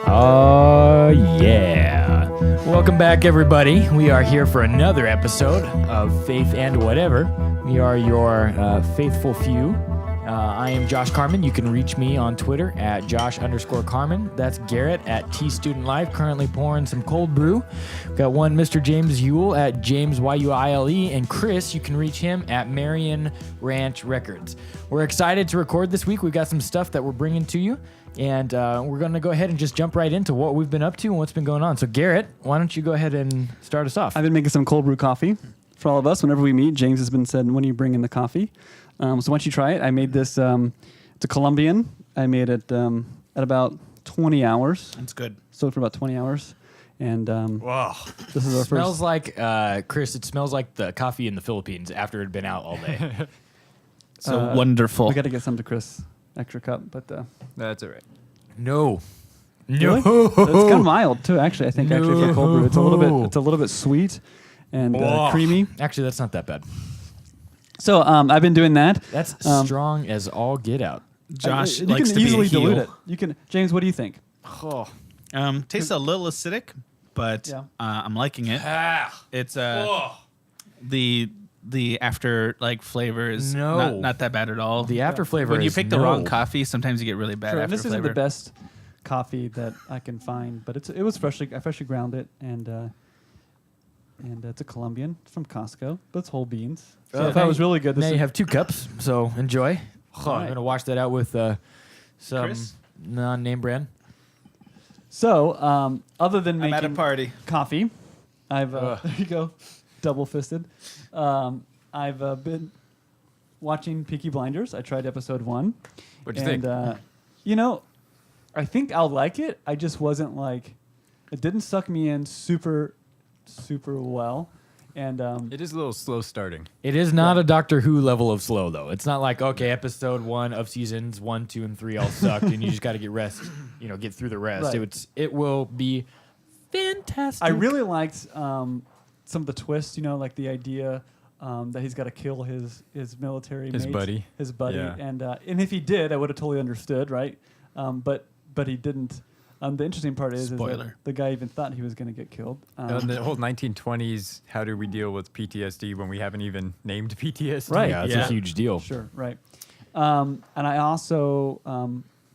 Oh, yeah. Welcome back, everybody. We are here for another episode of Faith and Whatever. We are your faithful few. I am Josh Carmen. You can reach me on Twitter at Josh_Carmen. That's Garrett at TStudentLife, currently pouring some cold brew. We've got one Mr. James Yule at James YUILE. And Chris, you can reach him at Marion Ranch Records. We're excited to record this week. We've got some stuff that we're bringing to you. And we're going to go ahead and just jump right into what we've been up to and what's been going on. So, Garrett, why don't you go ahead and start us off? I've been making some cold brew coffee for all of us. Whenever we meet, James has been said, when are you bringing the coffee? So why don't you try it? I made this, it's a Colombian. I made it at about 20 hours. That's good. Soaked for about 20 hours. And wow. This is our smells first. like, Chris, it smells like the coffee in the Philippines after it had been out all day. So wonderful. We got to get some to Chris. Extra cup, but that's all right. No. Really? It's kind of mild too, actually. I think actually for cold brew, it's a little bit sweet and creamy. Actually, that's not that bad. So I've been doing that. That's strong as all get out. Josh you likes can to easily be a heel. dilute it. You can, James. What do you think? Oh. Tastes a little acidic, but Yeah. I'm liking it. It's the after flavor is not that bad at all. The after flavor. When you is pick the wrong coffee, sometimes you get really bad Sure, after and this flavor. isn't the best coffee that I can find, but it was I freshly ground it, and it's a Colombian. It's from Costco, but it's whole beans. So if that was really good, Now you have 2 cups, so enjoy. I'm right. going to wash that out with some Chris? non-name brand. So other than I'm at a making party. coffee, I've there you go, double fisted. I've been watching Peaky Blinders. I tried episode 1. What'd you think? I think I'll like it. I just wasn't it didn't suck me in super well. And It is a little slow starting. It is not a Doctor Who level of slow, though. It's not like, okay, episode 1 of seasons 1, 2, and 3 all sucked, and you just got to get through the rest. Right. It will be fantastic. I really liked some of the twists, like the idea that he's got to kill his military His mate, buddy. his buddy, Yeah. and if he did, I would have totally understood, right? But he didn't. The interesting part is that the guy even thought he was going to get killed. And the whole 1920s, how do we deal with PTSD when we haven't even named PTSD? Right. Yeah, it's a huge deal. Sure, right. And I also,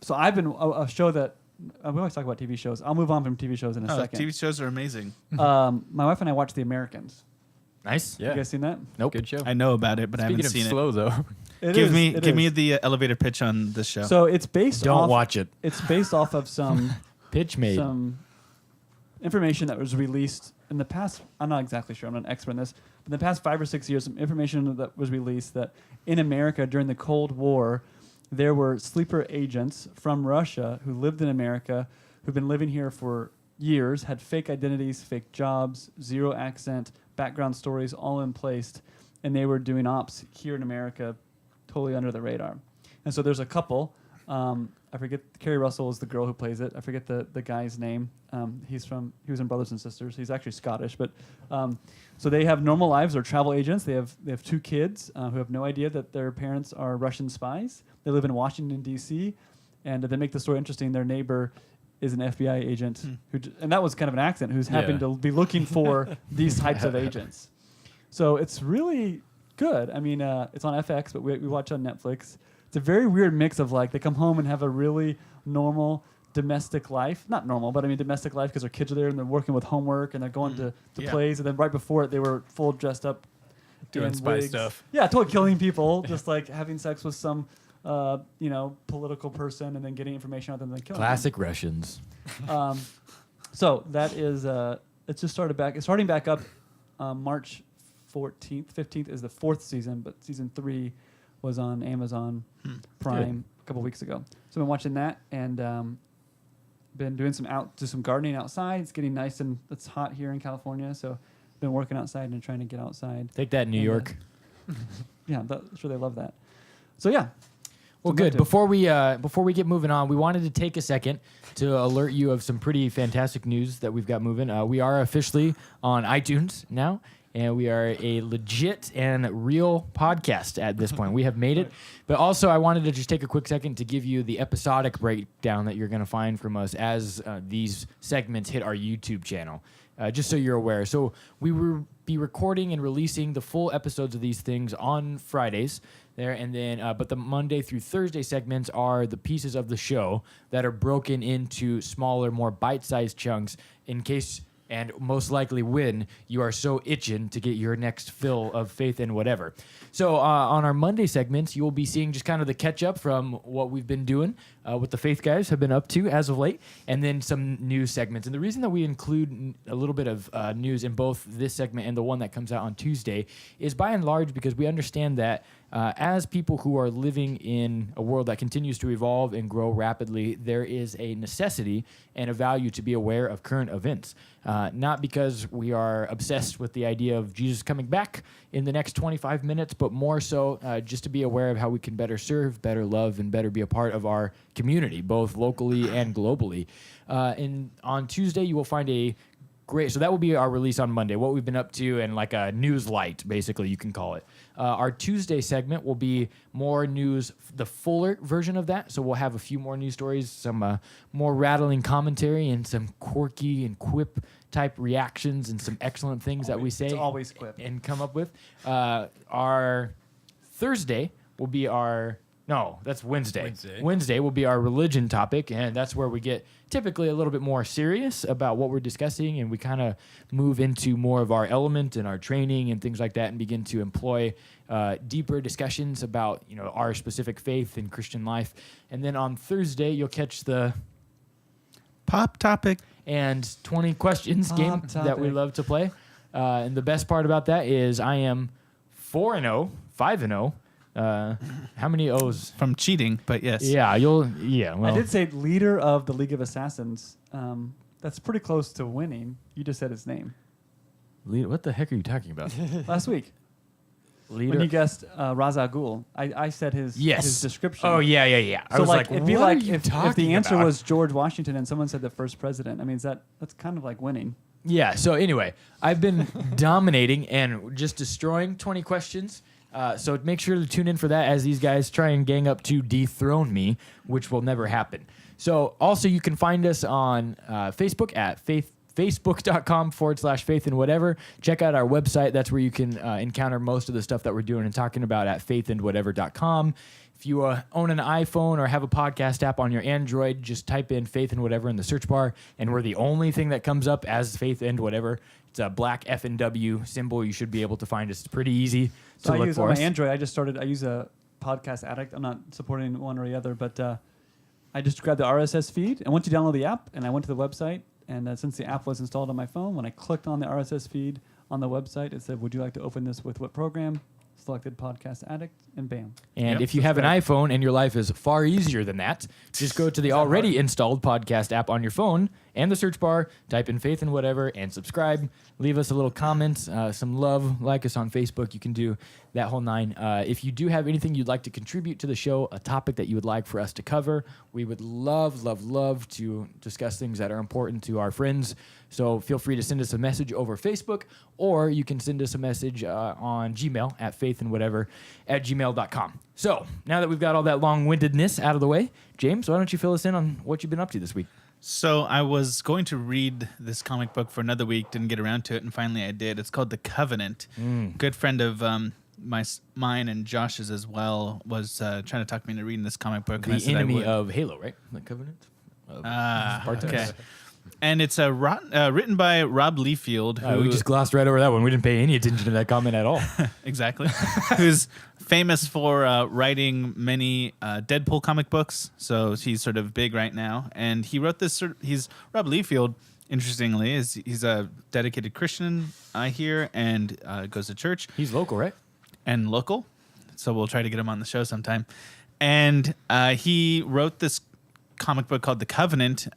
so I've been a show that we always talk about TV shows. I'll move on from TV shows in a second. TV shows are amazing. My wife and I watched The Americans. Nice. Yeah. You guys seen that? Nope. Good show. I know about it, but I Speaking haven't of seen slow, though. Give me the elevator pitch on this show. So it's based. Don't watch it. It's based off of some Pitch made. some information that was released in the past. I'm not exactly sure. I'm not an expert in this. But in the past 5 or 6 years, some information that was released that in America during the Cold War, there were sleeper agents from Russia who lived in America, who've been living here for years, had fake identities, fake jobs, zero accent, background stories, all in place, and they were doing ops here in America, totally under the radar. And so there's a couple. I forget, Carrie Russell is the girl who plays it. I forget the guy's name. He was in Brothers and Sisters. He's actually Scottish, but so they have normal lives. They're travel agents. They have 2 kids who have no idea that their parents are Russian spies. They live in Washington D.C. and they make the story interesting. Their neighbor is an FBI agent and that was kind of an accident, who's happened to be looking for these types of agents. So it's really good. I mean, it's on FX, but we watch it on Netflix. It's a very weird mix of they come home and have a really normal domestic life. Not normal, but I mean domestic life, because their kids are there and they're working with homework and they're going to plays. And then right before it, they were full dressed up. Doing spy wigs. stuff. Yeah, totally killing people, just having sex with some, political person and then getting information out of them and then killing Classic Russians. them. So that is, it's just started back. It's starting back up March 14th. 15th is the 4th season, but season 3 was on Amazon Prime a couple weeks ago. So I've been watching that and been doing some gardening outside. It's getting nice and it's hot here in California, so been working outside and trying to get outside. Take that, New York. Yeah, sure they love that. So yeah. Well, good. Before we get moving on, we wanted to take a second to alert you of some pretty fantastic news that we've got moving. We are officially on iTunes now, and we are a legit and real podcast at this point. We have made it. But also, I wanted to just take a quick second to give you the episodic breakdown that you're going to find from us as these segments hit our YouTube channel, just so you're aware. So we will be recording and releasing the full episodes of these things on Fridays there, and then but the Monday through Thursday segments are the pieces of the show that are broken into smaller, more bite-sized chunks in case and most likely when you are so itching to get your next fill of faith in whatever. So on our Monday segments, you will be seeing just kind of the catch-up from what we've been doing, what the Faith guys have been up to as of late, and then some news segments. And the reason that we include a little bit of news in both this segment and the one that comes out on Tuesday is by and large because we understand that as people who are living in a world that continues to evolve and grow rapidly, there is a necessity and a value to be aware of current events. Not because we are obsessed with the idea of Jesus coming back in the next 25 minutes, but more so just to be aware of how we can better serve, better love, and better be a part of our community, both locally and globally. And on Tuesday, you will find a great, so that will be our release on Monday, what we've been up to and like a news light, basically, you can call it. Our Tuesday segment will be more news, the fuller version of that. So we'll have a few more news stories, some more rattling commentary, and some quirky and quip type reactions and some excellent things that we say. It's always quip. And come up with. Our Thursday will be our... No, that's Wednesday. Wednesday will be our religion topic, and that's where we get typically a little bit more serious about what we're discussing, and we kind of move into more of our element and our training and things like that, and begin to employ deeper discussions about our specific faith and Christian life. And then on Thursday, you'll catch the Pop topic and 20 questions game that we love to play. And the best part about that is I am 4-0, 5-0. How many O's? from cheating, but yes. Well, I did say leader of the League of Assassins. That's pretty close to winning. You just said his name. What the heck are you talking about? Last week. Leader? When you guessed Ra's al Ghul, I said his description. Oh, yeah. So I was like, it'd what be are like you if talking the answer about? was George Washington and someone said the first president. I mean, that's kind of like winning. Yeah, so anyway, I've been dominating and just destroying 20 questions. So make sure to tune in for that as these guys try and gang up to dethrone me, which will never happen. So also you can find us on Facebook at facebook.com/faith and whatever. Check out our website. That's where you can encounter most of the stuff that we're doing and talking about at faithandwhatever.com. If you own an iPhone or have a podcast app on your Android, just type in Faith and Whatever in the search bar, and we're the only thing that comes up as Faith and Whatever. It's a black F and W symbol. You should be able to find us. It's pretty easy to look for on us. my Android. I use a Podcast Addict. I'm not supporting one or the other, but I just grabbed the RSS feed, and once you download the app, and I went to the website, and since the app was installed on my phone, when I clicked on the RSS feed on the website, it said, "Would you like to open this with what program?" Selected Podcast Addict, and bam. And if you have an iPhone and your life is far easier than that, just go to the already installed podcast app on your phone and the search bar, type in Faith and Whatever, and subscribe. Leave us a little comment, some love, like us on Facebook. You can do that whole nine. If you do have anything you'd like to contribute to the show, a topic that you would like for us to cover, we would love to discuss things that are important to our friends. So feel free to send us a message over Facebook, or you can send us a message on Gmail at faithandwhatever@gmail.com. So now that we've got all that long-windedness out of the way, James, why don't you fill us in on what you've been up to this week? So I was going to read this comic book for another week, didn't get around to it, and finally I did. It's called The Covenant. Good friend of mine and Josh's as well was trying to talk me into reading this comic book. The enemy of Halo, right? The Covenant? Okay. And it's written by Rob Liefeld. Who, we just glossed right over that one. We didn't pay any attention to that comment at all. Exactly. Who's famous for writing many Deadpool comic books. So he's sort of big right now. And he wrote this. He's Rob Liefeld. Interestingly, he's a dedicated Christian, I hear, and goes to church. He's local, right? And local. So we'll try to get him on the show sometime. And he wrote this comic book called The Covenant.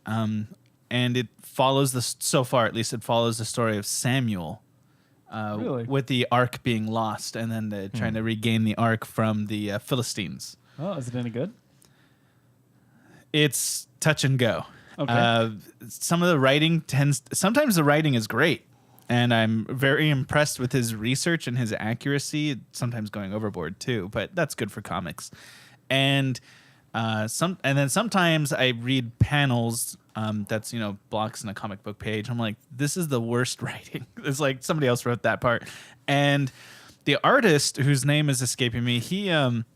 And it follows so far at least, it follows the story of Samuel Really? with the ark being lost and then trying to regain the ark from the Philistines. Oh, is it any good? It's touch and go. Okay. Some of the writing sometimes the writing is great. and I'm very impressed with his research and his accuracy. Sometimes going overboard too, but that's good for comics. And then sometimes I read panels that's blocks in a comic book page. I'm like, this is the worst writing. It's like somebody else wrote that part. And the artist, whose name is escaping me, he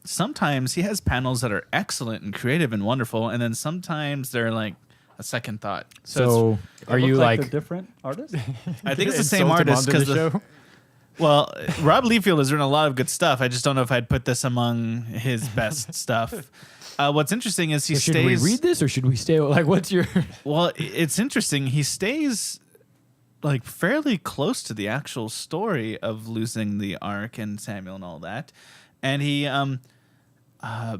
sometimes he has panels that are excellent and creative and wonderful, and then sometimes they're like a second thought. So are you like like they're different artists? I think it's the same Insult him artist onto because the show. well, Rob Liefeld has written a lot of good stuff. I just don't know if I'd put this among his best stuff. What's interesting is he should stays. we read this or should we stay? Like, what's your? Well, it's interesting. He stays like fairly close to the actual story of losing the Ark and Samuel and all that, and he, I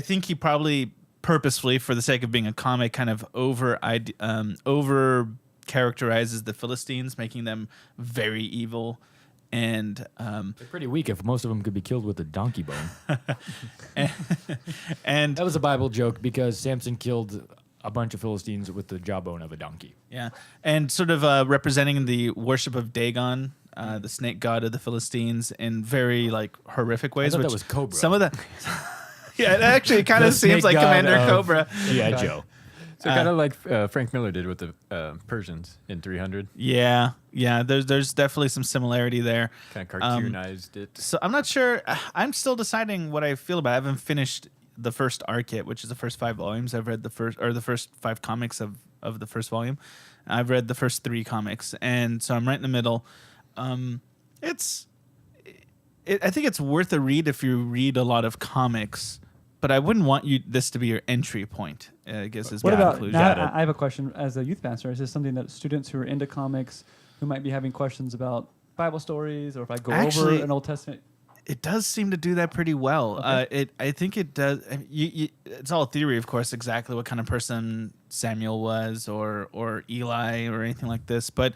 think he probably purposefully, for the sake of being a comic, kind of over characterizes the Philistines, making them very evil. And They're pretty weak if most of them could be killed with a donkey bone. and That was a Bible joke because Samson killed a bunch of Philistines with the jawbone of a donkey. yeah, and sort of representing the worship of Dagon, the snake god of the Philistines, in very like horrific ways. thought that which was Cobra. Some of the yeah, it actually kind The of seems snake like god Commander of- Cobra. Yeah, Joe. So kind of like Frank Miller did with the Persians in 300. Yeah. There's definitely some similarity there. Kind of cartoonized it. So I'm not sure. I'm still deciding what I feel about it. I haven't finished the first arc yet, which is the first 5 volumes. I've read the first 5 comics of the first volume. I've read the first 3 comics, and so I'm right in the middle. I think it's worth a read if you read a lot of comics, but I wouldn't want this to be your entry point. I guess is What my about? conclusion. Now, I have a question. As a youth pastor, is this something that students who are into comics, who might be having questions about Bible stories, or if I go Actually, over an Old Testament? It does seem to do that pretty well. Okay. I think it does. It's all theory, of course, exactly what kind of person Samuel was, or Eli, or anything like this. But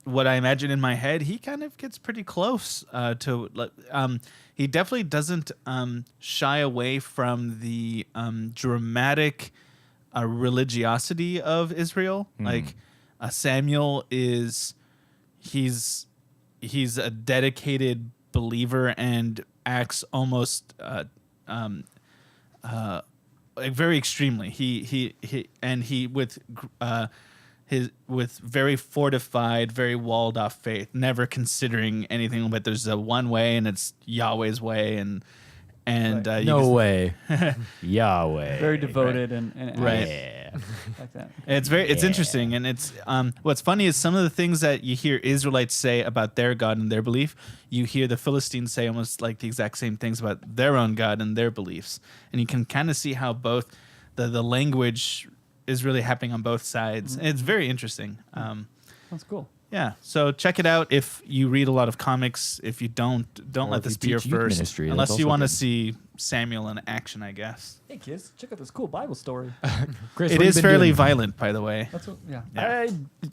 what I imagine in my head, he kind of gets pretty close to. He definitely doesn't shy away from the dramatic religiosity of Israel. Like Samuel is, he's a dedicated believer and acts almost like very extremely. He with very fortified, very walled off faith, never considering anything but there's a one way and it's Yahweh's way, and Right. No way. Yahweh. Very devoted and Right. Yeah. like that. It's interesting, and it's what's funny is some of the things that you hear Israelites say about their God and their belief, you hear the Philistines say almost like the exact same things about their own God and their beliefs, and you can kind of see how both the language is really happening on both sides. Mm-hmm. It's very interesting. That's cool. Yeah, so check it out if you read a lot of comics. If you don't Or let if this you be your teach youth first, ministry, that's unless you also want to good. see Samuel in action, I guess. Hey kids, check out this cool Bible story. Chris, It what have is you been fairly doing? violent, by the way. That's what. Yeah. Yeah.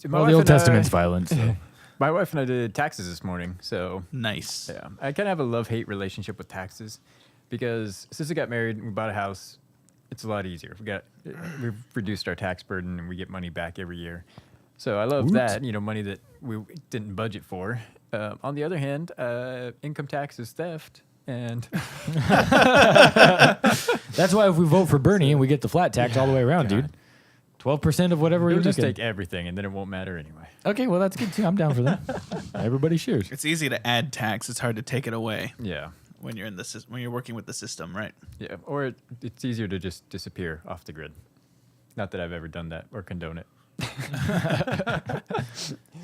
My Well, wife the Old and I- Testament's violent. So. My wife and I did taxes this morning, so Nice. yeah, I kind of have a love-hate relationship with taxes because since we got married and we bought a house, it's a lot easier. We've reduced our tax burden and we get money back every year. So I love Woot. that, money that we didn't budget for. On the other hand, income tax is theft, and That's why if we vote for Bernie and we get the flat tax all the way around, God. dude. 12% of whatever we'll you're just making. take everything, and then it won't matter anyway. Okay, well that's good too. I'm down for that. Everybody shares. It's easy to add tax. It's hard to take it away Yeah, when you're in the when you're working with the system, right? yeah. Or it's easier to just disappear off the grid. Not that I've ever done that or condone it.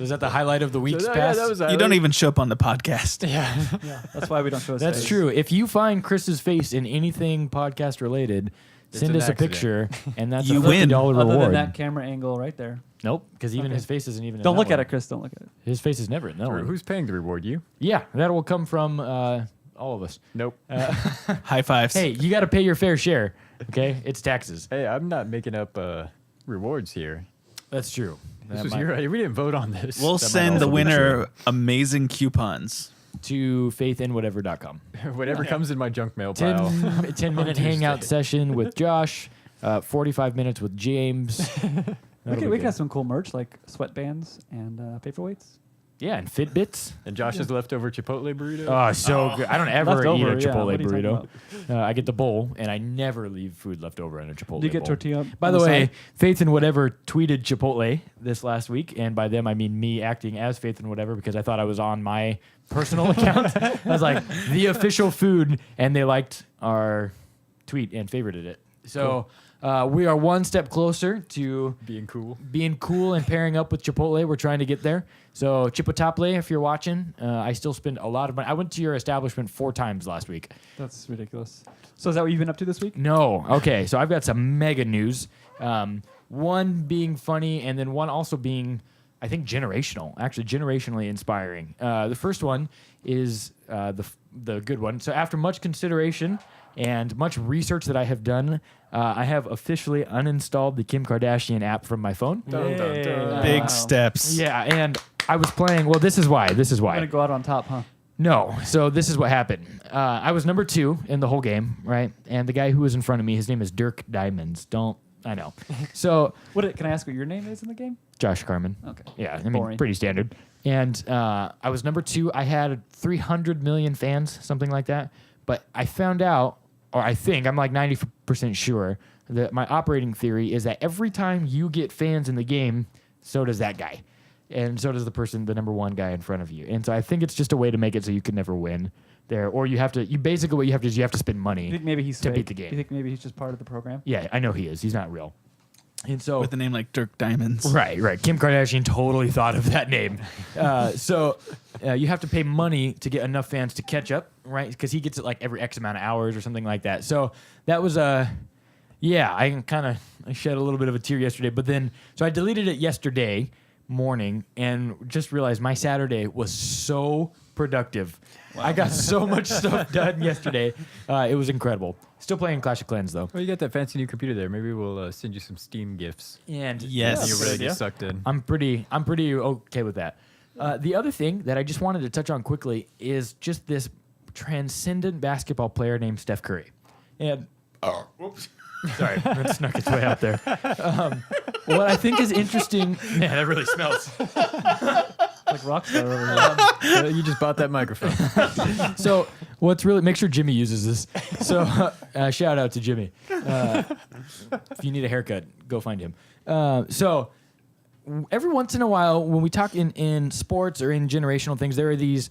Is that the highlight of the week's So, past? that was You don't even show up on the podcast. Yeah. Yeah. That's why we don't show. His That's face. true. If you find Chris's face in anything podcast related, It's send an us a accident. picture, and that's You a win. $50 Other reward. than that camera angle right there. Nope, because even Okay. his face isn't even. in Don't that look one. at it, Chris. Don't look at it. His face is never in that one. Who's paying the reward? You? Yeah, that will come from all of us. Nope. High fives. Hey, you got to pay your fair share. Okay, it's taxes. Hey, I'm not making up rewards here. That's true. This was your idea. We didn't vote on this. We'll That might send the also be winner amazing coupons. to faithandwhatever.com. Whatever comes in my junk mail 10, pile. 10 minute Tuesday. hangout session with Josh, 45 minutes with James, We could have some cool merch like sweatbands and paperweights. Yeah, and Fitbits. And Josh's leftover Chipotle burrito. Oh, so good. I don't ever eat Leftover, a yeah. Chipotle What are you talking burrito. I get the bowl, and I never leave food left over in a Chipotle Do you get bowl. tortilla? By on the way, side? Faith and Whatever tweeted Chipotle this last week, and by them I mean me acting as Faith and Whatever because I thought I was on my personal account. I was like, the official food, and they liked our tweet and favorited it. So we are one step closer to Being cool and pairing up with Chipotle. We're trying to get there. So Chipotle, if you're watching, I still spend a lot of money. I went to your establishment 4 times last week. That's ridiculous. So is that what you've been up to this week? No. Okay, so I've got some mega news. One being funny, and then one also being, I think, generational. Actually, generationally inspiring. The first one is the good one. So after much consideration and much research that I have done, I have officially uninstalled the Kim Kardashian app from my phone. Dun, dun, dun. Big Wow. steps. Yeah, and I was playing. Well, this is why. I'm gonna go out on top, huh? No. So this is what happened. I was number 2 in the whole game, right? And the guy who was in front of me, his name is Dirk Diamonds. I know. So Can I ask what your name is in the game? Josh Carmen. Okay. Yeah, I mean, Boring. pretty standard. And I was number 2. I had 300 million fans, something like that. But I found out, or I think, I'm like 90% sure, that my operating theory is that every time you get fans in the game, so does that guy. And so does the number 1 guy in front of you. And so I think it's just a way to make it so you can never win there. Or basically what you have to do is you have to spend You money think maybe he's to fake? beat the game. You think maybe he's just part of the program? Yeah, I know he is. He's not real. And so With a name like Dirk Diamonds. Right. Kim Kardashian totally thought of that name. So you have to pay money to get enough fans to catch up, right? Because he gets it like every X amount of hours or something like that. So that was I shed a little bit of a tear yesterday. But then, so I deleted it yesterday morning and just realized my Saturday was so productive. Wow. I got so much stuff done yesterday. It was incredible. Still playing Clash of Clans though. Well, you got that fancy new computer there. Maybe we'll send you some Steam gifts. And Yes. You'll Good really idea. get sucked in. I'm pretty okay with that. The other thing that I just wanted to touch on quickly is just this transcendent basketball player named Steph Curry. And whoops, sorry, that snuck its way out there. What I think is interesting, man, that really smells. Like Rockstar over here. You just bought that microphone. So what's really, make sure Jimmy uses this. So shout out to Jimmy. If you need a haircut, go find him. So every once in a while, when we talk in sports or in generational things, there are these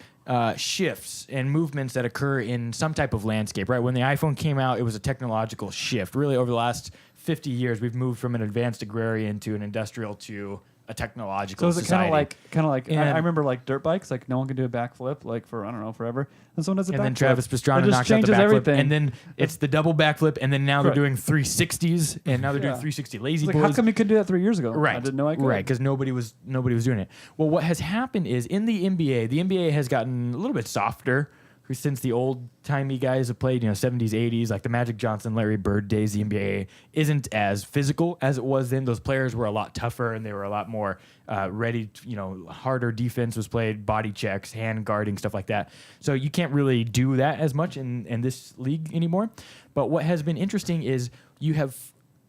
shifts and movements that occur in some type of landscape, right? When the iPhone came out, it was a technological shift. Really, over the last 50 years, we've moved from an advanced agrarian to an industrial to a technological So is it society. kind of like I And- remember like dirt bikes, like no one can do a backflip like for I don't know forever, and someone does a backflip. And then Travis Pastrana It just knocks out the changes backflip, everything. and then it's the double backflip, and then now they're Right. doing 360s, and now they're doing Yeah. 360 lazy It's like, boys. how come you couldn't do that 3 years ago? Right. I didn't know I could. Right, because nobody was doing it. Well, what has happened is in the NBA has gotten a little bit softer since the old-timey guys have played, 70s, 80s, like the Magic Johnson, Larry Bird days. The NBA isn't as physical as it was then. Those players were a lot tougher, and they were a lot more ready. Harder defense was played, body checks, hand guarding, stuff like that. So you can't really do that as much in this league anymore. But what has been interesting is you have,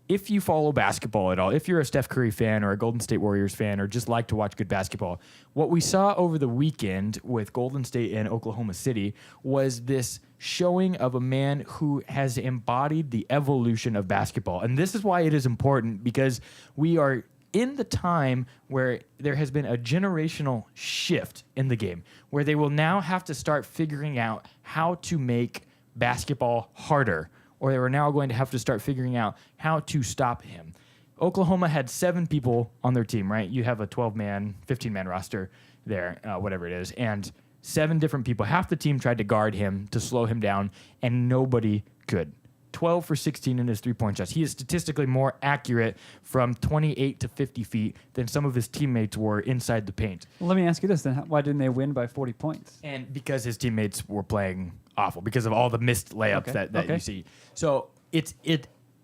if you follow basketball at all, if you're a Steph Curry fan or a Golden State Warriors fan or just like to watch good basketball, what we saw over the weekend with Golden State and Oklahoma City was this showing of a man who has embodied the evolution of basketball. And this is why it is important, because we are in the time where there has been a generational shift in the game, where they will now have to start figuring out how to make basketball harder, or they were now going to have to start figuring out how to stop him. Oklahoma had 7 people on their team, right? You have a 12-man, 15-man roster there, whatever it is, and 7 different people. Half the team tried to guard him to slow him down, and nobody could. 12 for 16 in his three-point shots. He is statistically more accurate from 28 to 50 feet than some of his teammates were inside the paint. Well, let me ask you this then: why didn't they win by 40 points? And because his teammates were playing awful, because of all the missed layups Okay, that okay. you see. So it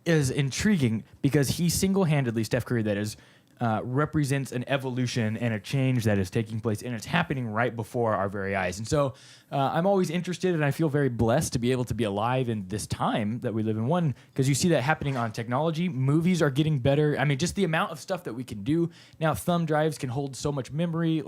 is intriguing because he single-handedly, Steph Curry, that is, represents an evolution and a change that is taking place, and it's happening right before our very eyes. And so I'm always interested, and I feel very blessed to be able to be alive in this time that we live in. One, because you see that happening on technology. Movies are getting better. I mean, just the amount of stuff that we can do. Now, thumb drives can hold so much memory.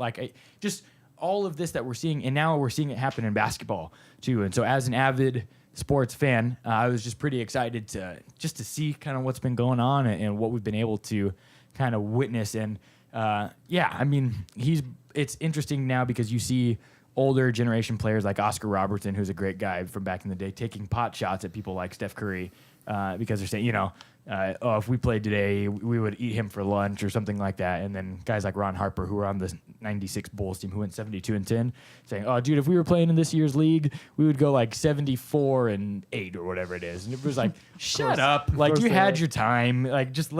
Just all of this that we're seeing, and now we're seeing it happen in basketball, too. And so as an avid sports fan, I was just pretty excited to see kind of what's been going on and what we've been able to kind of witness. And I mean, it's interesting now because you see older generation players like Oscar Robertson, who's a great guy from back in the day, taking pot shots at people like Steph Curry because they're saying, if we played today, we would eat him for lunch or something like that. And then guys like Ron Harper, who were on the 96 Bulls team, who went 72-10, saying, oh, dude, if we were playing in this year's league, we would go like 74-8 or whatever it is. And it was like, shut up. Like, you had your time. Like, just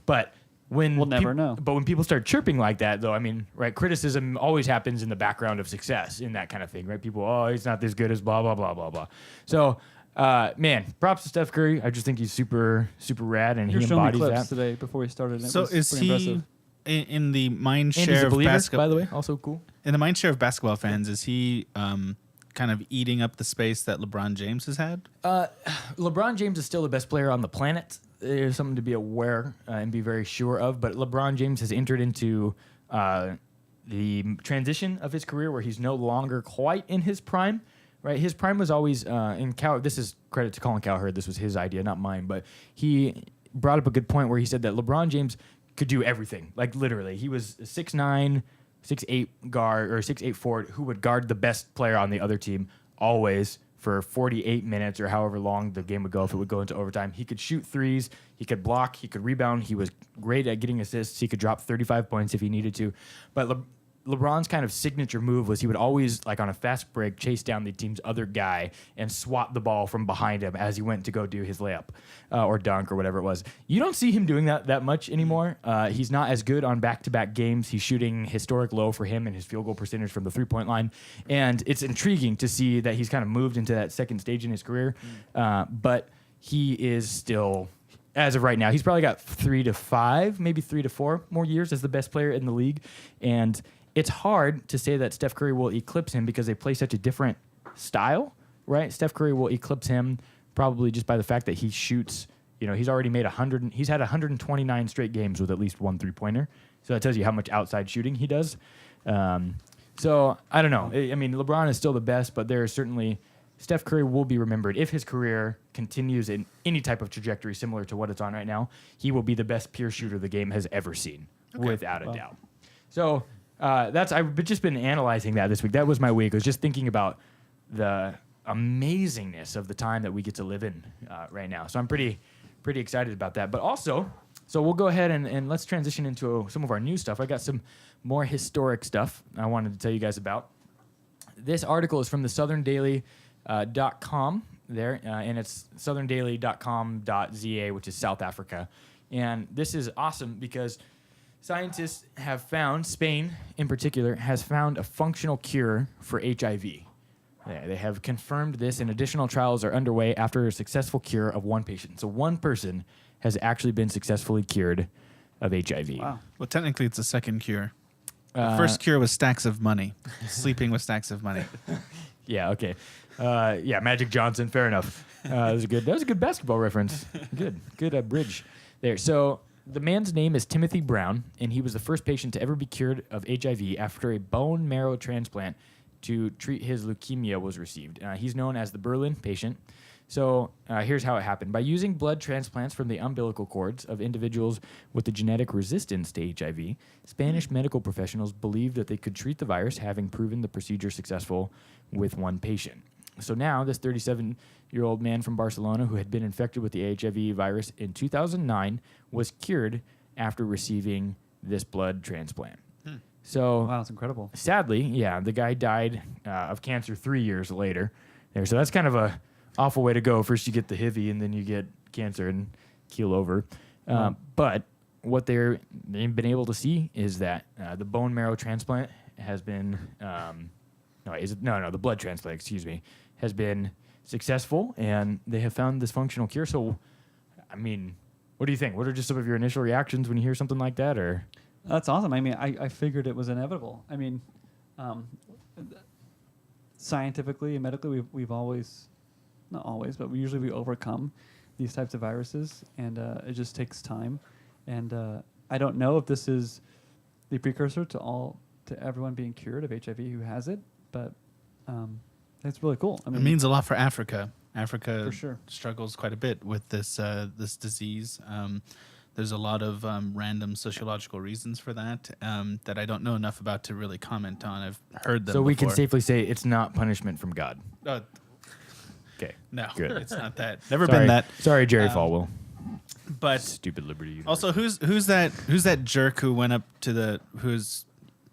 but when we'll never know. But when people start chirping like that, though, I mean, right, criticism always happens in the background of success in that kind of thing, right? People, oh, he's not this good as blah, blah, blah, blah, blah. So, man, props to Steph Curry. I just think he's super, super rad, and You're he showing me embodies clips that. today before we started. And So it was is pretty he impressive. in the mind And he's share a of believer, basketball? by the way, also cool. In the mind share of basketball fans, is he kind of eating up the space that LeBron James has had? LeBron James is still the best player on the planet. There's something to be aware and be very sure of. But LeBron James has entered into the transition of his career where he's no longer quite in his prime. Right, his prime was always in Cal. This is credit to Colin Cowherd. This was his idea, not mine. But he brought up a good point where he said that LeBron James could do everything. Like, literally, he was 6'9", 6'8" guard or 6'8" forward who would guard the best player on the other team always for 48 minutes or however long the game would go if it would go into overtime. He could shoot threes. He could block. He could rebound. He was great at getting assists. He could drop 35 points if he needed to. But LeBron's kind of signature move was he would always, like on a fast break, chase down the team's other guy and swat the ball from behind him as he went to go do his layup or dunk or whatever it was. You don't see him doing that much anymore. He's not as good on back-to-back games. He's shooting historic low for him and his field goal percentage from the three-point line. And it's intriguing to see that he's kind of moved into that second stage in his career. But he is still, as of right now, he's probably got 3 to 5, maybe 3 to 4 more years as the best player in the league. And it's hard to say that Steph Curry will eclipse him because they play such a different style, right? Steph Curry will eclipse him probably just by the fact that he shoots. He's already made 100. He's had 129 straight games with at least one three-pointer. So that tells you how much outside shooting he does. So I don't know. I mean, LeBron is still the best, but there is certainly Steph Curry will be remembered if his career continues in any type of trajectory similar to what it's on right now. He will be the best pure shooter the game has ever seen, without a doubt. So. I've just been analyzing that this week. That was my week. I was just thinking about the amazingness of the time that we get to live in right now. So I'm pretty excited about that. But also, so we'll go ahead and let's transition into some of our new stuff. I got some more historic stuff I wanted to tell you guys about. This article is from the southerndaily.com there, and it's southerndaily.com.za, which is South Africa. And this is awesome because scientists have found, Spain in particular, has found a functional cure for HIV. They have confirmed this, and additional trials are underway after a successful cure of one patient. So one person has actually been successfully cured of HIV. Wow. Well, technically, it's a second cure. The first cure was stacks of money, sleeping with stacks of money. Yeah, okay. Magic Johnson, fair enough. That was a good basketball reference. Good bridge there. So the man's name is Timothy Brown, and he was the first patient to ever be cured of HIV after a bone marrow transplant to treat his leukemia was received. He's known as the Berlin patient. So here's how it happened. By using blood transplants from the umbilical cords of individuals with the genetic resistance to HIV, Spanish medical professionals believed that they could treat the virus, having proven the procedure successful with one patient. So now this 37-year-old man from Barcelona who had been infected with the HIV virus in 2009 was cured after receiving this blood transplant. So Wow, that's incredible. sadly, the guy died of cancer 3 years later. So that's kind of a awful way to go. First you get the HIV and then you get cancer and keel over. But what they've been able to see is that the bone marrow transplant has been the blood transplant, has been successful, and they have found this functional cure. So, I mean, What do you think? What are just some of your initial reactions when you hear something like that? Or That's awesome. I mean, I figured it was inevitable. I mean, scientifically and medically, we've always, not always, but we overcome these types of viruses, and it just takes time. And I don't know if this is the precursor to everyone being cured of HIV who has it, but it's really cool. I mean, It means a lot for Africa. Africa For sure. struggles quite a bit with this this disease. There's a lot of random sociological reasons for that that I don't know enough about to really comment on. I've heard them. so we can before. safely say it's not punishment from God. Okay. No, Good. it's not that. Never Sorry. been that. Sorry, Jerry Falwell. But Stupid Liberty University. also, who's that jerk who went up to who's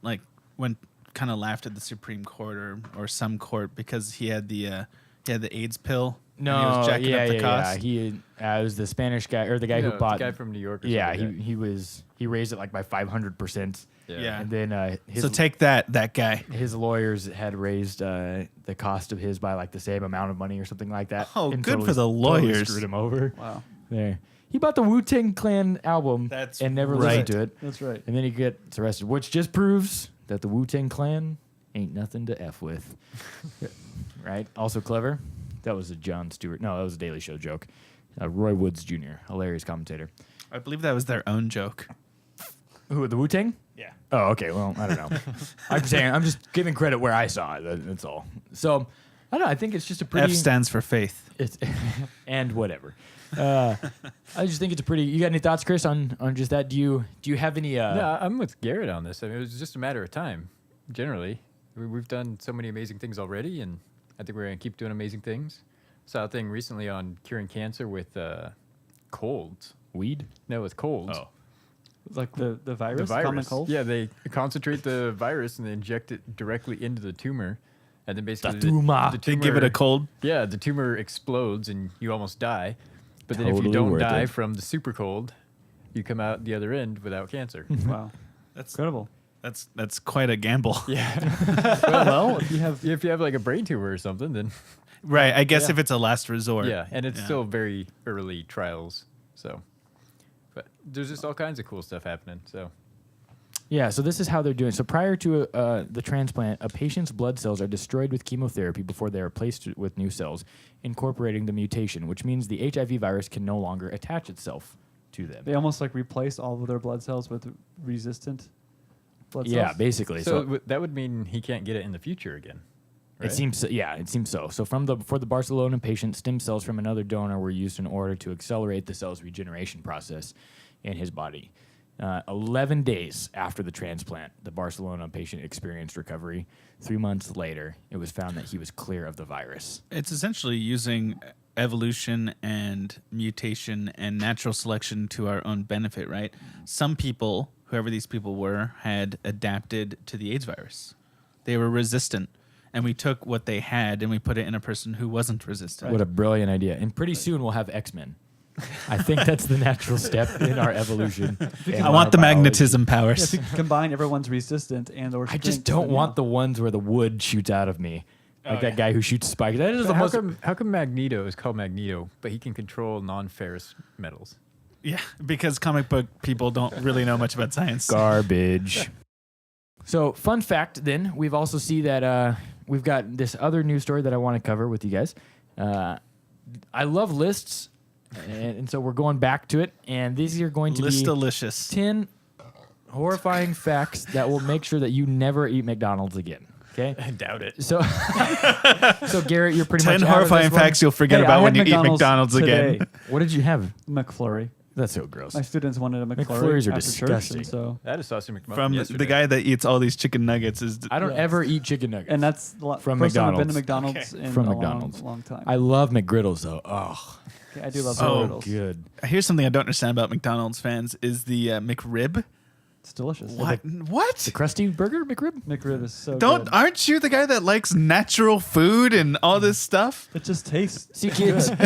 like went kind of laughed at the Supreme Court or some court because he had the AIDS pill. No, and he was jacking up the yeah. cost. He was the Spanish guy or the guy who bought. the guy from New York. Or Yeah, something like he raised it like by 500%. that. Yeah. And then So take that guy. his lawyers had raised the cost of his by like the same amount of money or something like that. Oh, and good for the totally lawyers. screwed him over. wow, There. He bought the Wu-Tang Clan album That's and never right. listened to it. that's right. And then he gets arrested, which just proves that the Wu-Tang Clan ain't nothing to F with. Right? Also clever. That was a Jon Stewart. No, that was a Daily Show joke. Roy Woods Jr., hilarious commentator. I believe that was their own joke. Who, the Wu-Tang? Yeah. Oh, okay. Well, I don't know. I'm just giving credit where I saw it. That's all. So, I don't know. I think it's just a pretty... F stands for faith. It's and whatever. I just think it's a pretty... You got any thoughts, Chris, on just that? Do you have any... No, I'm with Garrett on this. I mean, it was just a matter of time, generally. We've done so many amazing things already, and I think we're going to keep doing amazing things. Saw a thing recently on curing cancer with colds. weed? No, with colds. Oh. Like the virus, The virus. common cold. Yeah, they concentrate the virus and they inject it directly into the tumor. And then basically tumor. They give it a cold. Yeah, the tumor explodes and you almost die. But then if you Totally don't worth die it. from the super cold, you come out the other end without cancer. Wow, That's incredible. that's quite a gamble. Yeah. Well, if you have like a brain tumor or something, then Right. I guess Yeah. if it's a last resort. yeah, and it's Yeah. still very early trials. So, but there's just all kinds of cool stuff happening. So, Yeah, so this is how they're doing. So prior to the transplant, a patient's blood cells are destroyed with chemotherapy before they are replaced with new cells, incorporating the mutation, which means the HIV virus can no longer attach itself to them. they almost like replace all of their blood cells with resistant blood Yeah, cells. basically. so So, that would mean he can't get it in the future again. Right? it seems, it seems so. So for the Barcelona patient, stem cells from another donor were used in order to accelerate the cell's regeneration process in his body. 11 days after the transplant, the Barcelona patient experienced recovery. 3 months later, it was found that he was clear of the virus. It's essentially using evolution and mutation and natural selection to our own benefit, right? Some people, whoever these people were, had adapted to the AIDS virus. They were resistant. And we took what they had and we put it in a person who wasn't resistant. What a brilliant idea. And pretty soon we'll have X-Men. I think that's the natural step in our evolution. and I want our the biology. magnetism Yeah, powers. if you combine everyone's resistant and or I just strength, don't then, want yeah. the ones where the wood shoots out of me. Like Oh, that yeah. guy who shoots spikes. That is So the most... how come Magneto is called Magneto, but he can control non-ferrous metals? Yeah, because comic book people don't really know much about science. Garbage. So, fun fact then, we've also see that we've got this other news story that I want to cover with you guys. I love lists, and so we're going back to it, and these are going to be List-delicious. 10 horrifying facts that will make sure that you never eat McDonald's again. Okay? I doubt it. So, so Garrett, you're pretty 10 much out of horrifying this one. facts you'll forget Hey, I about had when you eat McDonald's today. again. What did you have? McFlurry. That's so gross. My students wanted a McFlurry McFlurries are after church, disgusting. and so I had a sausage McMuffin From yesterday. the guy that eats all these chicken nuggets is I don't Yeah. ever eat chicken nuggets. and that's From first time I've been to McDonald's. McDonald's in From a McDonald's. long time. I love McGriddles though. Oh, Okay, I do love so McGriddles. good. Here's something I don't understand about McDonald's fans is the McRib. It's delicious. What? What? The Krusty Burger McRib. McRib is so good. Aren't you the guy that likes natural food and all this stuff? It just tastes. See, kids, even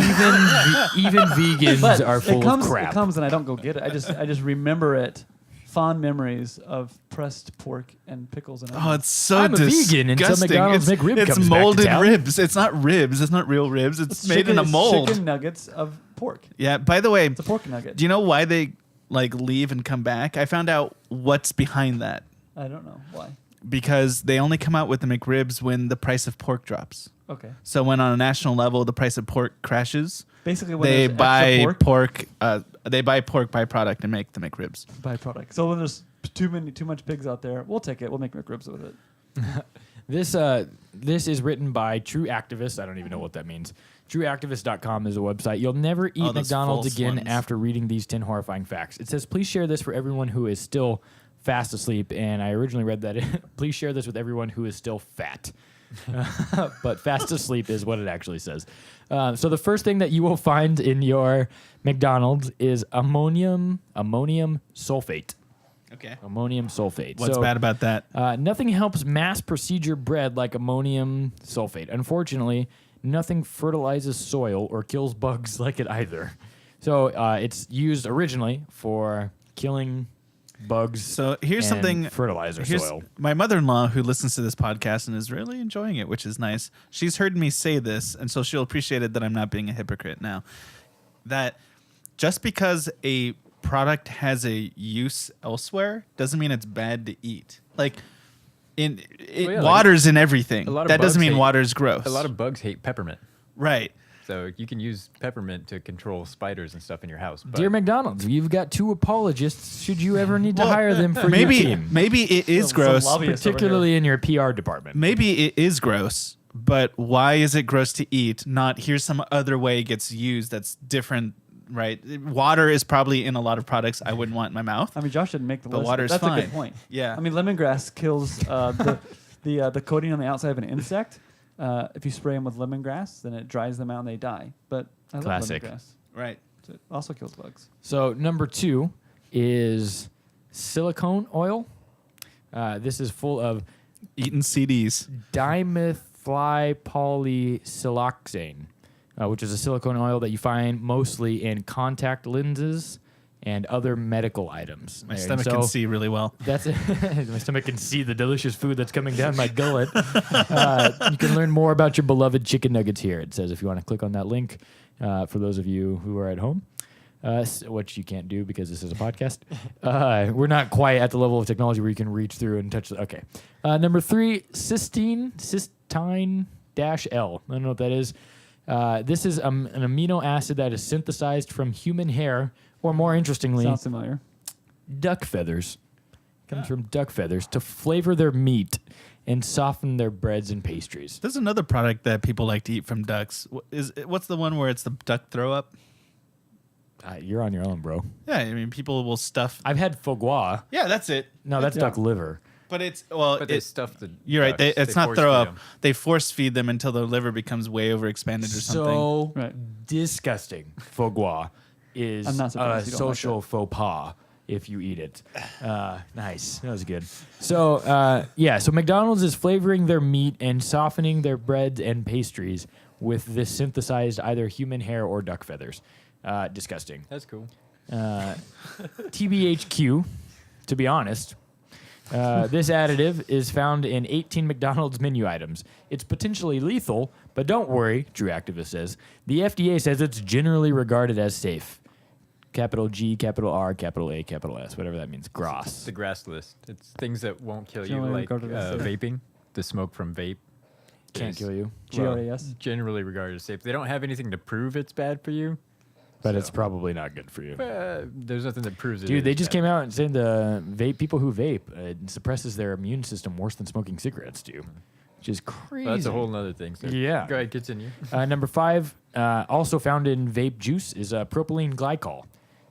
vegans But are full it comes, of crap. It comes and I don't go get it. I just remember it. Fond memories of pressed pork and pickles and Oh, onions. it's so I'm a disgusting. vegan until McDonald's McRib it's comes back to molded town. ribs. It's not ribs. It's not real ribs. It's made in a mold. Chicken nuggets of pork. Yeah. By the way, It's a pork nugget. do you know why they like leave and come back? I found out what's behind that. I don't know why. Because they only come out with the McRibs when the price of pork drops. Okay. So when on a national level the price of pork crashes, Basically, when they there's buy extra pork. They buy pork byproduct and make the McRibs. byproduct. So when there's too much pigs out there, we'll take it. We'll make McRibs with it. This is written by True Activist. I don't even know what that means. TrueActivist.com is a website. You'll never eat those McDonald's false again ones. after reading these 10 horrifying facts. It says, please share this for everyone who is still fast asleep. And I originally read that, please share this with everyone who is still fat. But fast asleep is what it actually says. So the first thing that you will find in your McDonald's is ammonium sulfate. Okay. Ammonium sulfate. What's So, bad about that? nothing helps mass procedure bread like ammonium sulfate. Unfortunately, nothing fertilizes soil or kills bugs like it either. So it's used originally for killing bugs. So here's and something. fertilizer soil. My mother-in-law who listens to this podcast and is really enjoying it, which is nice. She's heard me say this, and so she'll appreciate it that I'm not being a hypocrite now. That just because a product has a use elsewhere doesn't mean it's bad to eat. Like water's in everything. a lot of That doesn't bugs mean hate- water's gross. A lot of bugs hate peppermint. right. So you can use peppermint to control spiders and stuff in your house. But Dear McDonald's, you've got 2 apologists. Should you ever need to Well, hire them for your Maybe team? it is Some gross. lobbyists over Particularly in your PR department. Maybe it is gross, but why is it gross to eat? Not here's some other way it gets used that's different, right? Water is probably in a lot of products I wouldn't want in my mouth. I mean, Josh didn't make the But list. water's That's a fine. good point. Yeah. I mean, lemongrass kills the coating on the outside of an insect. If you spray them with lemongrass, then it dries them out and they die. But I Classic. love lemongrass. Right. It also kills bugs. So number 2 is silicone oil. This is full of Eating CDs. dimethylpolysiloxane, which is a silicone oil that you find mostly in contact lenses and other medical items. My And stomach so can see really well. That's it. My stomach can see the delicious food that's coming down my gullet. You can learn more about your beloved chicken nuggets here. It says if you want to click on that link for those of you who are at home. Which you can't do because this is a podcast. We're not quite at the level of technology where you can reach through and touch. Okay. Number 3, cystine-L. I don't know what that is. This is an amino acid that is synthesized from human hair, or more interestingly, Sounds familiar. duck feathers. Comes from duck feathers to flavor their meat and soften their breads and pastries. There's another product that people like to eat from ducks. What's the one where it's the duck throw up? You're on your own, bro. Yeah, I mean people will stuff. I've had foie gras. Yeah, that's it. No, that's Yeah. duck liver. But it's But they stuff the. You're right. ducks. It's not force throw feed up. 'em. They force feed them until the liver becomes way overexpanded or something. So Right. disgusting. Foie gras is I'm not a surprised you don't like social faux pas if you eat it. Nice. That was good. So, so McDonald's is flavoring their meat and softening their breads and pastries with this synthesized either human hair or duck feathers. Disgusting. That's cool. TBHQ, to be honest. This additive is found in 18 McDonald's menu items. It's potentially lethal, but don't worry, True Activist says. The FDA says it's generally regarded as safe. Capital G, capital R, capital A, capital S, whatever that means. It's Gross. the grass list. It's things that won't kill you, Generally like regarded as safe. vaping, the smoke from vape. Can't is, kill you, GRAS. Generally regarded as safe. They don't have anything to prove it's bad for you. but So- it's probably not good for you. There's nothing that proves it. Dude, they is just bad. came out and said the people who vape, it suppresses their immune system worse than smoking cigarettes do, which is crazy. Well, that's a whole nother thing. So Yeah. Go ahead, continue. Number 5, also found in vape juice, is propylene glycol.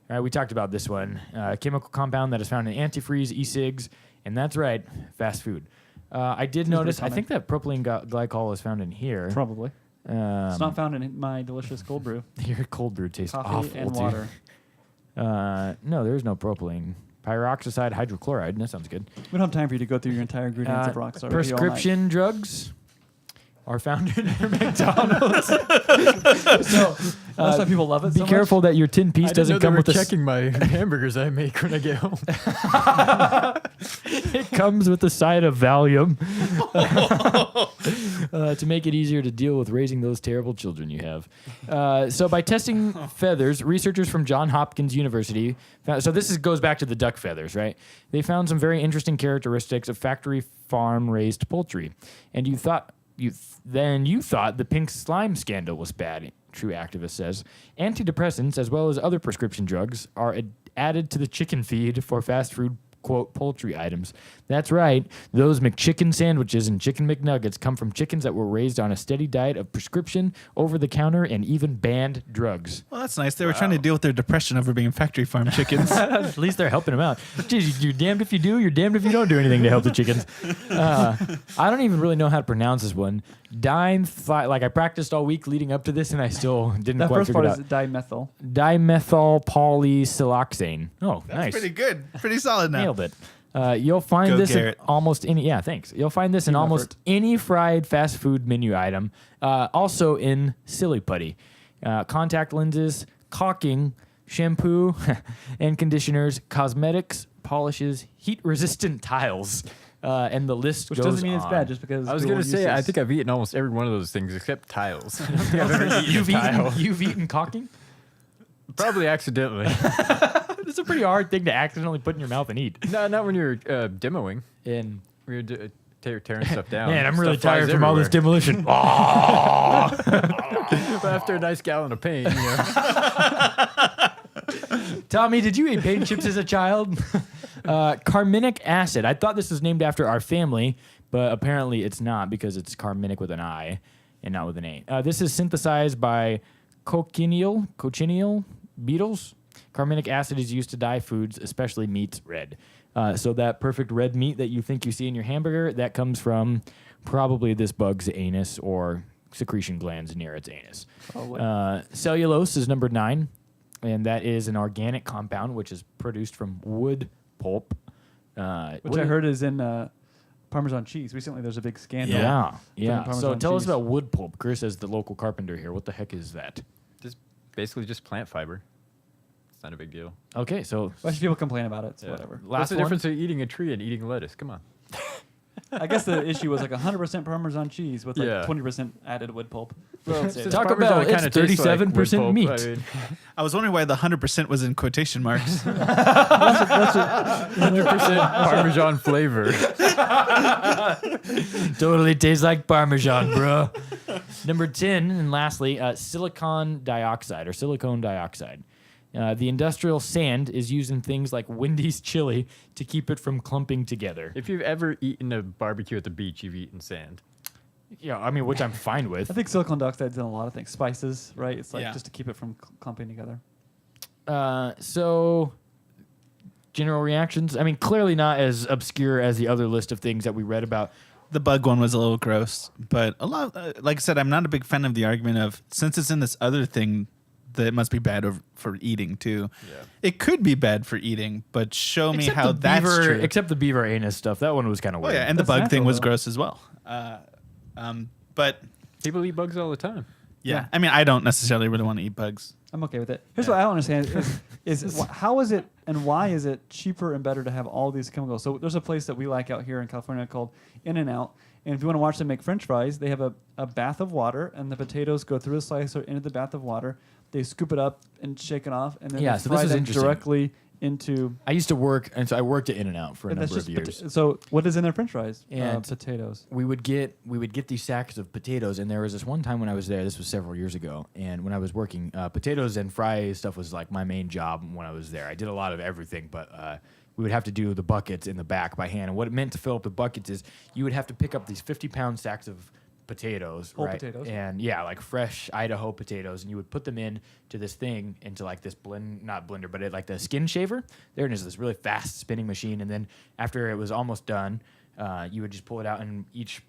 All right, we talked about this one. A chemical compound that is found in antifreeze, e-cigs, and that's right, fast food. I did notice, I common. think that propylene glycol is found in here. Probably. It's not found in my delicious cold brew. Your cold brew tastes Coffee awful, and dude. water. No, there's no propylene. Peroxide hydrochloride, that sounds good. We don't have time for you to go through your entire ingredients of Rockstar. We'll be here all night. Prescription drugs are found in your McDonald's. So, That's why people love it. Be so careful much. that your tin piece I didn't know doesn't they come were with a checking my hamburgers I make when I get home. It comes with a side of Valium to make it easier to deal with raising those terrible children you have. So by testing feathers, researchers from Johns Hopkins University found, so goes back to the duck feathers, right? They found some very interesting characteristics of factory farm raised poultry. And you thought the pink slime scandal was bad. True Activist says antidepressants as well as other prescription drugs are added to the chicken feed for fast food quote poultry items. That's right. Those McChicken sandwiches and chicken McNuggets come from chickens that were raised on a steady diet of prescription, over-the-counter, and even banned drugs. Well, that's nice. They were trying to deal with their depression over being factory farm chickens. At least they're helping them out. Jeez, you're damned if you do, you're damned if you don't do anything to help the chickens. I don't even really know how to pronounce this one. Like I practiced all week leading up to this, and I still didn't That quite first figure part it is out. dimethyl. Dimethyl polysiloxane. Oh, That's nice. pretty good. Pretty solid now. Nailed it. You'll find Go, this Garrett. in almost any. Yeah, thanks. You'll find this in Team almost effort. any fried fast food menu item. Also in silly putty, contact lenses, caulking, shampoo, and conditioners, cosmetics, polishes, heat-resistant tiles, and the list Which goes doesn't mean it's on. bad just because I was dual going to say, I uses. think I've eaten almost every one of those things except tiles. I don't think I've ever eaten a tile. You've eaten caulking? Probably accidentally. It's a pretty hard thing to accidentally put in your mouth and eat. No, not when you're demoing. And When you're tearing stuff down. man, I'm really Stuff flies tired from all this everywhere. demolition. But after a nice gallon of paint, you know. Tommy, did you eat paint chips as a child? Carminic acid. I thought this was named after our family, but apparently it's not because it's carminic with an I and not with an A. This is synthesized by cochineal beetles. Carminic acid is used to dye foods, especially meats, red. So that perfect red meat that you think you see in your hamburger, that comes from probably this bug's anus or secretion glands near its anus. Cellulose is number 9, and that is an organic compound which is produced from wood pulp. Which I heard is in Parmesan cheese. Recently, there's a big scandal. Yeah. Parmesan So tell us cheese. about wood pulp. Chris, as the local carpenter here, what the heck is that? Basically just plant fiber. It's not a big deal. Okay, so Why should people complain about it? So Yeah. whatever. last What's the one? difference between eating a tree and eating lettuce? Come on. I guess the issue was like 100% Parmesan cheese with like Yeah. 20% added wood pulp. Well, Since Taco Bell, it's 37% meat. I was wondering why the 100% was in quotation marks. 100% Parmesan flavor. Totally tastes like Parmesan, bro. Number 10, and lastly, silicon dioxide. The industrial sand is used in things like Wendy's chili to keep it from clumping together. If you've ever eaten a barbecue at the beach, you've eaten sand. Yeah, I mean, which I'm fine with. I think silicon dioxide's in a lot of things. Spices, right? It's like Yeah. just to keep it from clumping together. So, general reactions. I mean, clearly not as obscure as the other list of things that we read about. The bug one was a little gross, but a lot. Like I said, I'm not a big fan of the argument of since it's in this other thing, that it must be bad for eating too. Yeah. It could be bad for eating, but show me how the that's beaver, true. except the beaver anus stuff. That one was kind of Oh weird. yeah, and the That's bug thing natural, was though. gross as well. But People eat bugs all the time. yeah, I mean, I don't necessarily really want to eat bugs. I'm okay with it. Here's what I don't understand is how is it and why is it cheaper and better to have all these chemicals? So there's a place that we like out here in California called In-N-Out. And if you want to watch them make French fries, they have a bath of water, and the potatoes go through the slicer into the bath of water. They scoop it up and shake it off, and then Yeah, they so this fry is them interesting. directly into. I used to work, and so I worked at In-N-Out for a and number that's of just years. so what is in their French fries? And Potatoes. we would get these sacks of potatoes, and there was this one time when I was there. This was several years ago, and when I was working, potatoes and fry stuff was like my main job when I was there. I did a lot of everything, but we would have to do the buckets in the back by hand. And what it meant to fill up the buckets is you would have to pick up these 50-pound sacks of potatoes, Whole right? potatoes. And yeah, like fresh Idaho potatoes, and you would put them into this thing, into like this not blender, but like the skin shaver. There it is, this really fast spinning machine, and then after it was almost done, you would just pull it out, and each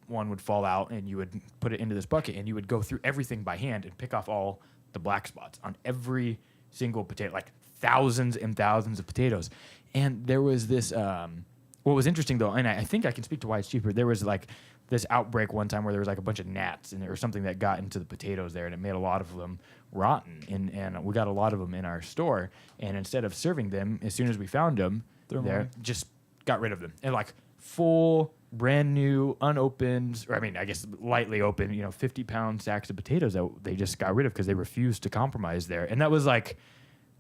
one would fall out, and you would put it into this bucket, and you would go through everything by hand and pick off all the black spots on every single potato, like thousands and thousands of potatoes. And there was this, what was interesting though, and I think I can speak to why it's cheaper, there was like this outbreak one time where there was like a bunch of gnats and there was something that got into the potatoes there, and it made a lot of them rotten. And we got a lot of them in our store, and instead of serving them, as soon as we found them, Throw 'em there away. just got rid of them, and like full, brand new, unopened, or I mean, I guess lightly open, 50-pound sacks of potatoes that they just got rid of because they refused to compromise there. And that was like,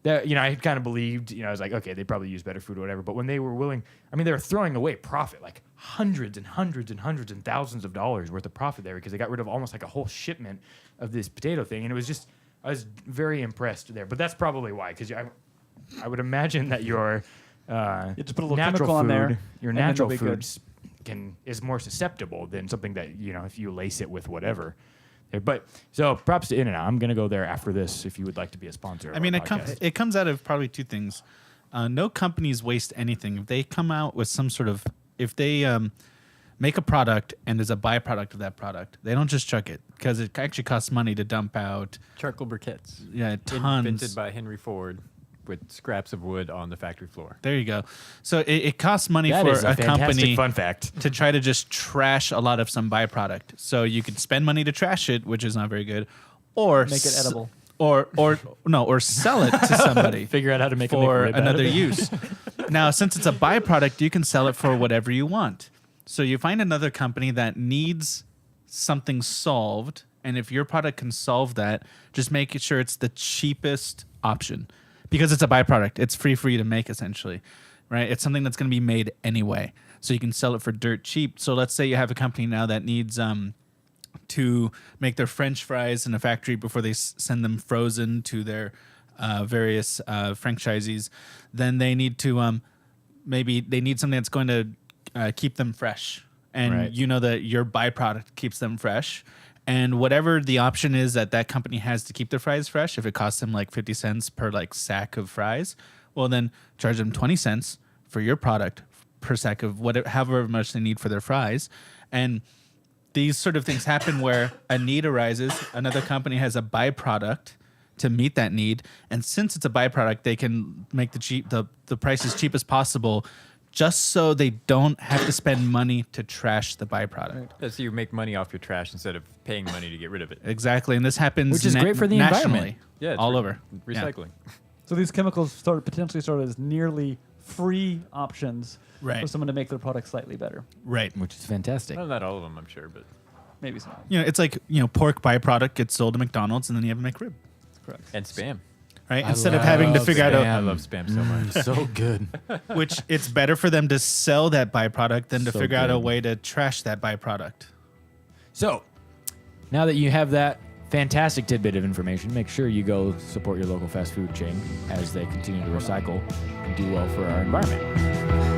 that, I had kind of believed, I was like, okay, they probably use better food or whatever. But when they were willing, I mean, they were throwing away profit, like hundreds and hundreds and hundreds and thousands of dollars worth of profit there because they got rid of almost like a whole shipment of this potato thing. And it was just, I was very impressed there. But that's probably why, because I would imagine that your You just put a little natural chemical on food, there, your and then natural it'll be good. foods is more susceptible than something that if you lace it with whatever. But so props to In-N-Out. I'm gonna go there after this if you would like to be a sponsor. I mean, it comes out of probably two things. No companies waste anything. If they come out with some sort of, if they make a product and there's a byproduct of that product, they don't just chuck it because it actually costs money to dump out. Charcoal briquettes. Yeah, tons. Invented by Henry Ford with scraps of wood on the factory floor. There you go. So it costs money That for is a a fantastic company fun fact. to try to just trash a lot of some byproduct. So you could spend money to trash it, which is not very good, or Make it edible. or sell it to somebody. Figure out how to make a for McRib out of another it. use. Now, since it's a byproduct, you can sell it for whatever you want. So you find another company that needs something solved, and if your product can solve that, just make sure it's the cheapest option because it's a byproduct. It's free for you to make, essentially, right? It's something that's going to be made anyway, so you can sell it for dirt cheap. So let's say you have a company now that needs to make their French fries in a factory before they send them frozen to their various franchisees. Then they need to maybe they need something that's going to keep them fresh, and Right. you know that your byproduct keeps them fresh. And whatever the option is that company has to keep their fries fresh, if it costs them like 50 cents per like sack of fries, well then charge them 20 cents for your product per sack of whatever, however much they need for their fries. And these sort of things happen where a need arises, another company has a byproduct to meet that need, and since it's a byproduct, they can make the price as cheap as possible, just so they don't have to spend money to trash the byproduct. Yeah, so you make money off your trash instead of paying money to get rid of it. Exactly, and this happens Which is great for the nationally, environment. Yeah, it's all over. Yeah. recycling. So these chemicals potentially started as nearly free options Right. for someone to make their product slightly better. Right. Which is fantastic. Well, not all of them, I'm sure, but Maybe some. It's like pork byproduct gets sold to McDonald's, and then you have a McRib, Correct. and spam. right? I Instead of having to love figure out spam. I love spam so much. So good. which it's better for them to sell that byproduct than to So figure out a good. way to trash that byproduct. So, now that you have that fantastic tidbit of information, make sure you go support your local fast food chain as they continue to recycle and do well for our environment.